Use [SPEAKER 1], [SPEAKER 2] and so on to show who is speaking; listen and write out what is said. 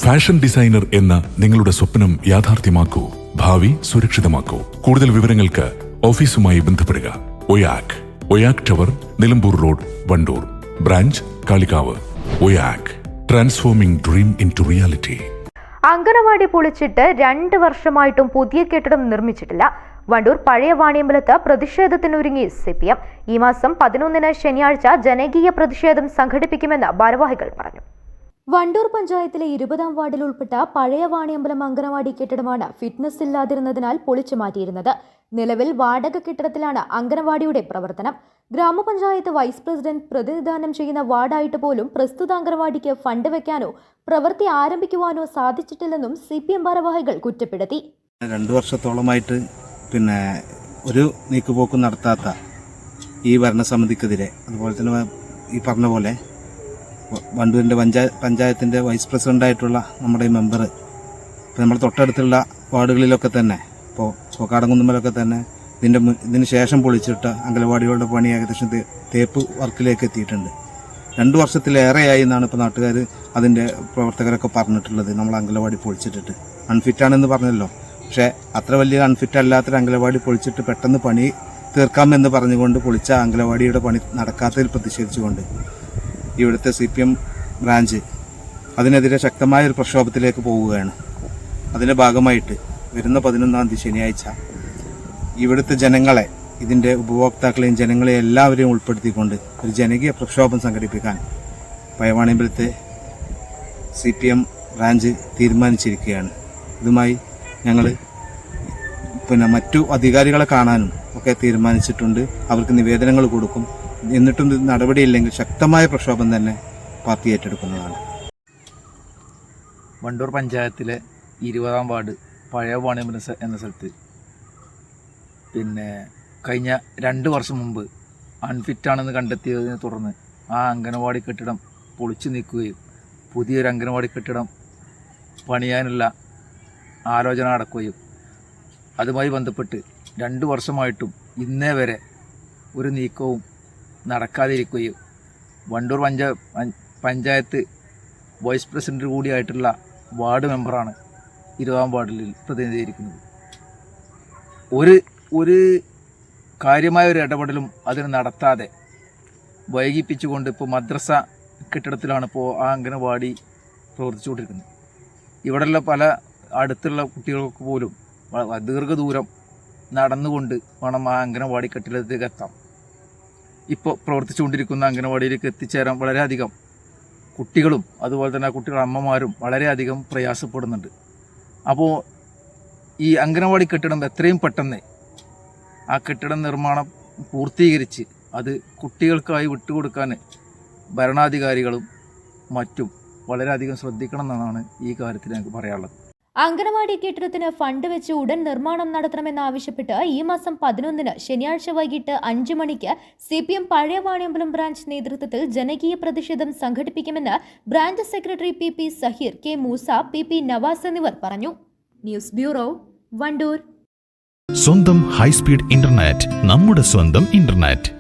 [SPEAKER 1] Fashion designer എന്ന നിങ്ങളുടെ സ്വപ്നം യാഥാർത്ഥ്യമാക്കൂ. ഭാവി സുരക്ഷിതമാക്കൂ. കൂടുതൽ വിവരങ്ങൾക്ക് ഓഫീസുമായി ബന്ധപ്പെടുക. Oyak tower, Nilambur road, Wandoor. Branch Kalikavu. Oyak, transforming dream into reality.
[SPEAKER 2] Anganwadi പൊളിച്ചിട്ട് 2 വർഷമായിട്ടും പുതിയ കെട്ടിടം നിർമ്മിച്ചിട്ടില്ല. വണ്ടൂർ പഴയ വാണിയമ്പലത്ത് പ്രതിഷേധത്തിനൊരുങ്ങി CPM. ഈ മാസം 11-ന് ശനിയാഴ്ച ജനകീയ പ്രതിഷേധം സംഘടിപ്പിക്കുമെന്ന് ഭാരവാഹികൾ പറഞ്ഞു. വണ്ടൂർ പഞ്ചായത്തിലെ 20-ാം വാർഡിൽ ഉൾപ്പെട്ട പഴയ വാണിയമ്പലം അങ്കണവാടി കെട്ടിടമാണ് ഫിറ്റ്നസ് ഇല്ലാതിരുന്നതിനാൽ പൊളിച്ചു മാറ്റിയിരുന്നത്. നിലവിൽ വാടക കെട്ടിടത്തിലാണ് അങ്കണവാടിയുടെ പ്രവർത്തനം. ഗ്രാമപഞ്ചായത്ത് വൈസ് പ്രസിഡന്റ് പ്രതിനിധാനം ചെയ്യുന്ന വാർഡായിട്ട് പോലും പ്രസ്തുത അങ്കണവാടിക്ക് ഫണ്ട് വെക്കാനോ പ്രവൃത്തി ആരംഭിക്കുവാനോ സാധിച്ചിട്ടില്ലെന്നും CPM ഭാരവാഹികൾ കുറ്റപ്പെടുത്തി.
[SPEAKER 3] 2 വർഷത്തോളമായിട്ട് ഒരു നീക്കുപോക്കും നടത്താത്ത ഈ ഭരണസമിതിക്കെതിരെ, അതുപോലെ തന്നെ ഈ പറഞ്ഞ പോലെ വണ്ടൂരിൻ്റെ പഞ്ചായത്തിൻ്റെ വൈസ് പ്രസിഡൻ്റായിട്ടുള്ള നമ്മുടെ ഈ മെമ്പർ നമ്മുടെ തൊട്ടടുത്തുള്ള വാർഡുകളിലൊക്കെ തന്നെ, ഇപ്പോൾ കോക്കാടംകുന്നമ്മലൊക്കെ തന്നെ ഇതിന് ശേഷം പൊളിച്ചിട്ട അംഗനവാടികളുടെ പണി ഏകദേശം തേപ്പ് വർക്കിലേക്ക് എത്തിയിട്ടുണ്ട്. 2 വർഷത്തിലേറെയായി എന്നാണ് ഇപ്പോൾ നാട്ടുകാർ അതിൻ്റെ പ്രവർത്തകരൊക്കെ പറഞ്ഞിട്ടുള്ളത്. നമ്മൾ അംഗനവാടി പൊളിച്ചിട്ടിട്ട് അൺഫിറ്റാണെന്ന് പറഞ്ഞല്ലോ. പക്ഷേ അത്ര വലിയ അൺഫിറ്റ് അല്ലാത്തൊരു അംഗനവാടി പൊളിച്ചിട്ട് പെട്ടെന്ന് പണി തീർക്കാമെന്ന് പറഞ്ഞുകൊണ്ട് പൊളിച്ച അംഗനവാടിയുടെ പണി നടക്കാത്തതിൽ പ്രതിഷേധിച്ചുകൊണ്ട് ഇവിടുത്തെ CPM ബ്രാഞ്ച് അതിനെതിരെ ശക്തമായൊരു പ്രക്ഷോഭത്തിലേക്ക് പോവുകയാണ്. അതിൻ്റെ ഭാഗമായിട്ട് വരുന്ന 11-ാം തീയതി ശനിയാഴ്ച ഇവിടുത്തെ ജനങ്ങളെ, ഇതിൻ്റെ ഉപഭോക്താക്കളെയും ജനങ്ങളെയും എല്ലാവരെയും ഉൾപ്പെടുത്തിക്കൊണ്ട് ഒരു ജനകീയ പ്രക്ഷോഭം സംഘടിപ്പിക്കാൻ പഴയവാണിയമ്പലത്തെ CPM ബ്രാഞ്ച് തീരുമാനിച്ചിരിക്കുകയാണ്. ഇതുമായി ഞങ്ങൾ മറ്റു അധികാരികളെ കാണാനും ഒക്കെ തീരുമാനിച്ചിട്ടുണ്ട്. അവർക്ക് നിവേദനങ്ങൾ കൊടുക്കും. എന്നിട്ടും നടപടിയില്ലെങ്കിൽ ശക്തമായ പ്രക്ഷോഭം തന്നെ പാർട്ടി ഏറ്റെടുക്കുന്നതാണ്.
[SPEAKER 4] വണ്ടൂർ പഞ്ചായത്തിലെ 20-ാം വാർഡ് പഴയ വാണിയമ്പലം എന്ന സ്ഥലത്ത് കഴിഞ്ഞ 2 വർഷം മുമ്പ് അൺഫിറ്റാണെന്ന് കണ്ടെത്തിയതിനെ തുടർന്ന് ആ അംഗനവാടി കെട്ടിടം പൊളിച്ചു നീക്കുകയും പുതിയൊരു അംഗനവാടി കെട്ടിടം പണിയാനുള്ള ആലോചന നടക്കുകയും അതുമായി ബന്ധപ്പെട്ട് 2 വർഷമായിട്ടും ഇന്നേ വരെ ഒരു നീക്കവും നടക്കാതിരിക്കുകയും വണ്ടൂർ പഞ്ചായത്ത് വൈസ് പ്രസിഡന്റ് കൂടിയായിട്ടുള്ള വാർഡ് മെമ്പറാണ് 20-ാം വാർഡിൽ പ്രതിനിധീകരിക്കുന്നത്. ഒരു കാര്യമായ ഒരു ഇടപെടലും അതിന് നടത്താതെ വൈകിപ്പിച്ചുകൊണ്ട് ഇപ്പോൾ മദ്രസ കെട്ടിടത്തിലാണ് ഇപ്പോൾ ആ അംഗനവാടി പ്രവർത്തിച്ചുകൊണ്ടിരിക്കുന്നത്. ഇവിടെയുള്ള പല അടുത്തുള്ള കുട്ടികൾക്ക് പോലും ദീർഘദൂരം നടന്നുകൊണ്ട് വേണം ആ അംഗനവാടി കെട്ടിടത്തിലേക്ക് എത്താം. ഇപ്പോൾ പ്രവർത്തിച്ചുകൊണ്ടിരിക്കുന്ന അംഗനവാടിയിലേക്ക് എത്തിച്ചേരാൻ വളരെയധികം കുട്ടികളും അതുപോലെ തന്നെ കുട്ടികളുടെ അമ്മമാരും വളരെയധികം പ്രയാസപ്പെടുന്നുണ്ട്. അപ്പോൾ ഈ അംഗനവാടി കെട്ടിടം എത്രയും പെട്ടെന്ന് ആ കെട്ടിട നിർമ്മാണം പൂർത്തീകരിച്ച് അത് കുട്ടികൾക്കായി വിട്ടുകൊടുക്കാൻ ഭരണാധികാരികളും മറ്റും വളരെയധികം ശ്രദ്ധിക്കണം എന്നാണ് ഈ കാര്യത്തിൽ എനിക്ക് പറയാനുള്ളത്.
[SPEAKER 2] അങ്കണവാടി കെട്ടിടത്തിന് ഫണ്ട് വെച്ച് ഉടൻ നിർമ്മാണം നടത്തണമെന്നാവശ്യപ്പെട്ട് ഈ മാസം 11-ന് ശനിയാഴ്ച വൈകിട്ട് 5 മണിക്ക് CPM പഴയ വാണിയമ്പലം ബ്രാഞ്ച് നേതൃത്വത്തിൽ ജനകീയ പ്രതിഷേധം സംഘടിപ്പിക്കുമെന്ന് branch secretary PP Saheer, K Moosa, PP Navas എന്നിവർ പറഞ്ഞു. News bureau, Wandoor.
[SPEAKER 5] സ്വന്തം ഹൈസ്പീഡ് ഇന്റർനെറ്റ്, നമ്മുടെ സ്വന്തം ഇന്റർനെറ്റ്.